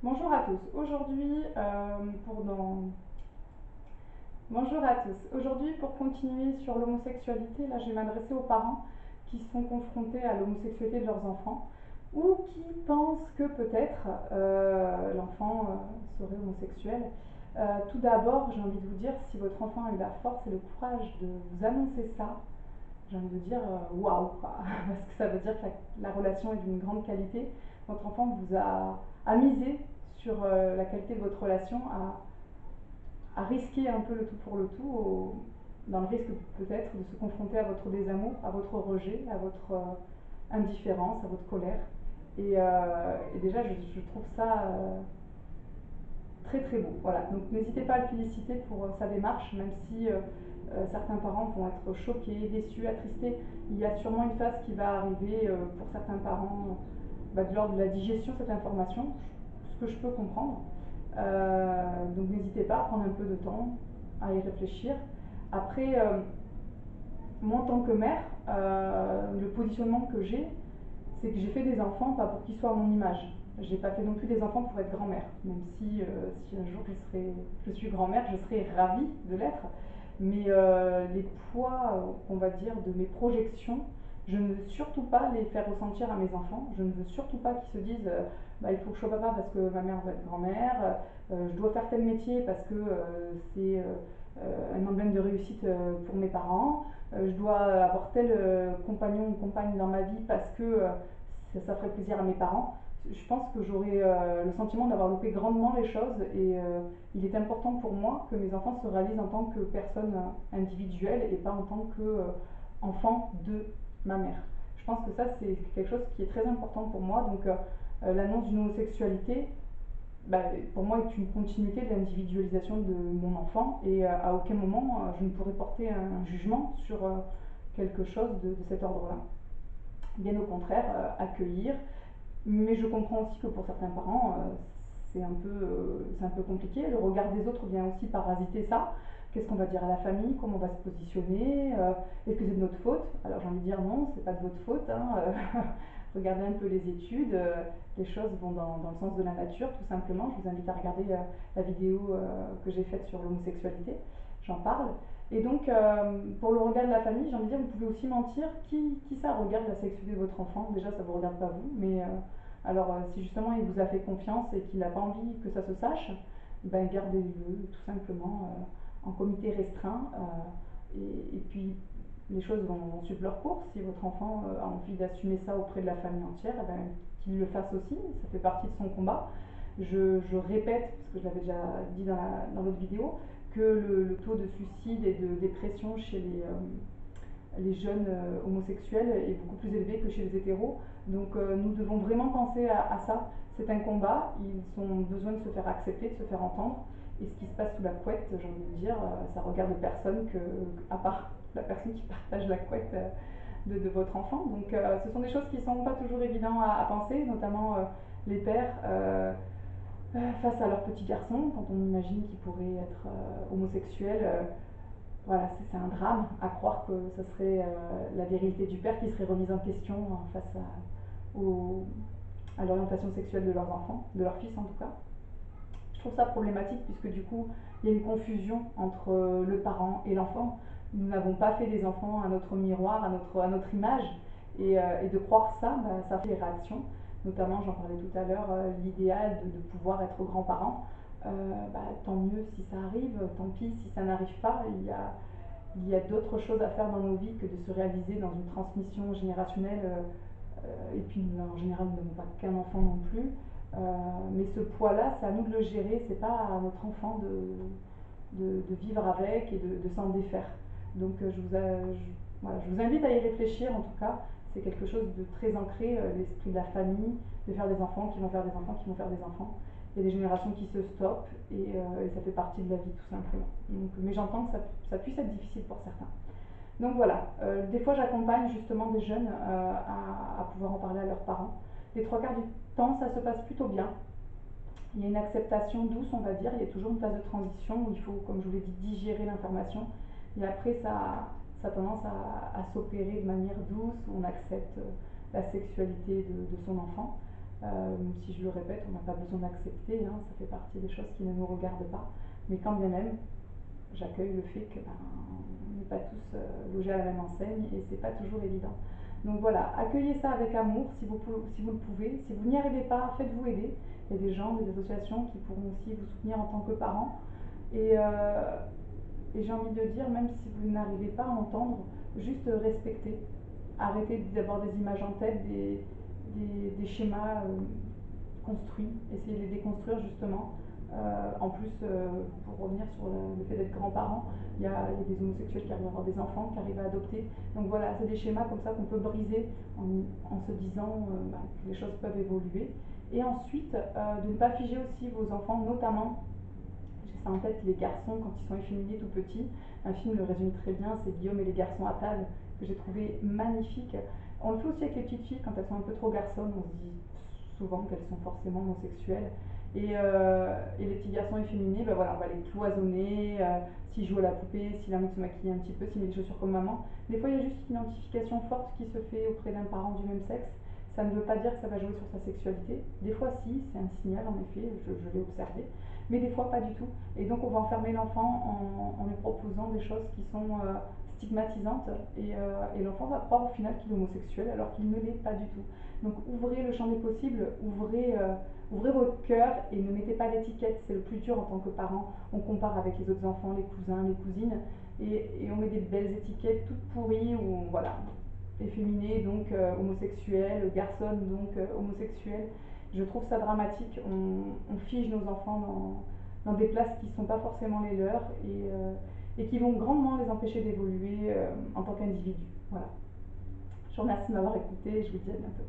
Bonjour à tous. Aujourd'hui, pour dans... Bonjour à tous. Aujourd'hui, pour continuer sur l'homosexualité, là, je vais m'adresser aux parents qui sont confrontés à l'homosexualité de leurs enfants ou qui pensent que peut-être l'enfant serait homosexuel. Tout d'abord, j'ai envie de vous dire, si votre enfant a eu la force et le courage de vous annoncer ça, j'ai envie de dire waouh, parce que ça veut dire que la relation est d'une grande qualité. Votre enfant vous a misé sur la qualité de votre relation, à risquer un peu le tout pour le tout, dans le risque peut-être de se confronter à votre désamour, à votre rejet, à votre indifférence, à votre colère. Et déjà, je trouve ça très très beau. Voilà. Donc n'hésitez pas à le féliciter pour sa démarche, même si certains parents vont être choqués, déçus, attristés. Il y a sûrement une phase qui va arriver pour certains parents de l'ordre de la digestion de cette information, ce que je peux comprendre. Donc n'hésitez pas à prendre un peu de temps, à y réfléchir. Après, moi en tant que mère, le positionnement que j'ai, c'est que j'ai fait des enfants pas pour qu'ils soient à mon image. J'ai pas fait non plus des enfants pour être grand-mère, même si un jour je suis grand-mère, je serais ravie de l'être. Mais les poids, on va dire, de mes projections, je ne veux surtout pas les faire ressentir à mes enfants. Je ne veux surtout pas qu'ils se disent bah, il faut que je sois papa parce que ma mère va être grand-mère, je dois faire tel métier parce que c'est un emblème de réussite pour mes parents, je dois avoir tel compagnon ou compagne dans ma vie parce que ça ferait plaisir à mes parents. Je pense que j'aurais le sentiment d'avoir loupé grandement les choses et il est important pour moi que mes enfants se réalisent en tant que personne individuelle et pas en tant qu'enfant de ma mère. Je pense que ça c'est quelque chose qui est très important pour moi. Donc l'annonce d'une homosexualité, bah, pour moi, est une continuité de l'individualisation de mon enfant et à aucun moment je ne pourrais porter un jugement sur quelque chose de cet ordre-là. Bien au contraire, accueillir, mais je comprends aussi que pour certains parents, c'est un peu compliqué. Le regard des autres vient aussi parasiter ça. Qu'est-ce qu'on va dire à la famille? Comment on va se positionner? Est-ce que c'est de notre faute? Alors j'ai envie de dire non, c'est pas de votre faute, hein. Regardez un peu les études. Les choses vont dans le sens de la nature, tout simplement. Je vous invite à regarder la vidéo que j'ai faite sur l'homosexualité. J'en parle. Et donc, pour le regard de la famille, j'ai envie de dire, vous pouvez aussi mentir. Qui ça regarde la sexualité de votre enfant? Déjà, ça ne vous regarde pas vous, mais alors, si justement il vous a fait confiance et qu'il n'a pas envie que ça se sache, ben gardez-le tout simplement en comité restreint. Et puis, les choses vont suivre leur cours. Si votre enfant a envie d'assumer ça auprès de la famille entière, eh ben, qu'il le fasse aussi. Ça fait partie de son combat. Je répète, parce que je l'avais déjà dit dans l'autre vidéo, que le taux de suicide et de dépression chez les jeunes homosexuels est beaucoup plus élevé que chez les hétéros. Donc nous devons vraiment penser à ça. C'est un combat, ils ont besoin de se faire accepter, de se faire entendre. Et ce qui se passe sous la couette, j'ai envie de dire, ça regarde personne à part la personne qui partage la couette de votre enfant. Donc ce sont des choses qui ne sont pas toujours évidentes à penser, notamment les pères face à leur petit garçon, quand on imagine qu'il pourrait être homosexuel. Voilà, c'est un drame à croire que ce serait la virilité du père qui serait remise en question face à l'orientation sexuelle de leurs enfants, de leur fils en tout cas. Je trouve ça problématique puisque du coup, il y a une confusion entre le parent et l'enfant. Nous n'avons pas fait des enfants à notre miroir, à notre image, et de croire ça, bah, ça fait des réactions. Notamment, j'en parlais tout à l'heure, l'idéal de pouvoir être grand-parent. Bah, tant mieux si ça arrive, tant pis si ça n'arrive pas. Il y a d'autres choses à faire dans nos vies que de se réaliser dans une transmission générationnelle. Et puis en général, nous n'avons pas qu'un enfant non plus. Mais ce poids-là, c'est à nous de le gérer, c'est pas à notre enfant de vivre avec et de s'en défaire. Donc voilà, je vous invite à y réfléchir en tout cas. C'est quelque chose de très ancré, l'esprit de la famille, de faire des enfants qui vont faire des enfants qui vont faire des enfants. Il y a des générations qui se stoppent et ça fait partie de la vie tout simplement. Donc, mais j'entends que ça puisse être difficile pour certains. Donc voilà, des fois j'accompagne justement des jeunes à pouvoir en parler à leurs parents. Les trois quarts du temps, ça se passe plutôt bien. Il y a une acceptation douce, on va dire. Il y a toujours une phase de transition où il faut, comme je vous l'ai dit, digérer l'information. Et après, ça a tendance à s'opérer de manière douce, où on accepte la sexualité de son enfant. Si je le répète, on n'a pas besoin d'accepter, hein, ça fait partie des choses qui ne nous regardent pas. Mais quand bien même, j'accueille le fait que on n'est pas tous logés à la même enseigne et c'est pas toujours évident. Donc voilà, accueillez ça avec amour si vous le pouvez. Si vous n'y arrivez pas, faites-vous aider. Il y a des gens, des associations qui pourront aussi vous soutenir en tant que parents. Et, euh, et j'ai envie de dire, même si vous n'arrivez pas à entendre, juste respecter. Arrêtez d'avoir des images en tête, des schémas construits. Essayez de les déconstruire justement. En plus, pour revenir sur le fait d'être grands-parents, il y a des homosexuels qui arrivent à avoir des enfants, qui arrivent à adopter. Donc voilà, c'est des schémas comme ça qu'on peut briser en se disant que les choses peuvent évoluer. Et ensuite, de ne pas figer aussi vos enfants, notamment, j'ai ça en tête, les garçons quand ils sont efféminés tout petits. Un film le résume très bien, c'est Guillaume et les garçons à table, que j'ai trouvé magnifique. On le fait aussi avec les petites filles quand elles sont un peu trop garçonnes, on se dit souvent qu'elles sont forcément homosexuelles. Et les petits garçons efféminés, ben voilà, on va les cloisonner, s'ils jouent à la poupée, s'il a envie de se maquiller un petit peu, s'il met des chaussures comme maman. Des fois, il y a juste une identification forte qui se fait auprès d'un parent du même sexe. Ça ne veut pas dire que ça va jouer sur sa sexualité. Des fois, si, c'est un signal, en effet, je l'ai observé. Mais des fois, pas du tout. Et donc, on va enfermer l'enfant en lui proposant des choses qui sont stigmatisantes. Et l'enfant va croire au final qu'il est homosexuel alors qu'il ne l'est pas du tout. Donc, ouvrez le champ des possibles, ouvrez votre cœur et ne mettez pas d'étiquette. C'est le plus dur en tant que parent. On compare avec les autres enfants, les cousins, les cousines, et on met des belles étiquettes toutes pourries où, voilà, efféminé, donc homosexuel, garçonne, donc homosexuel. Je trouve ça dramatique. On fige nos enfants dans des places qui ne sont pas forcément les leurs et qui vont grandement les empêcher d'évoluer en tant qu'individus. Voilà. Je vous remercie de m'avoir écouté et je vous dis à bientôt.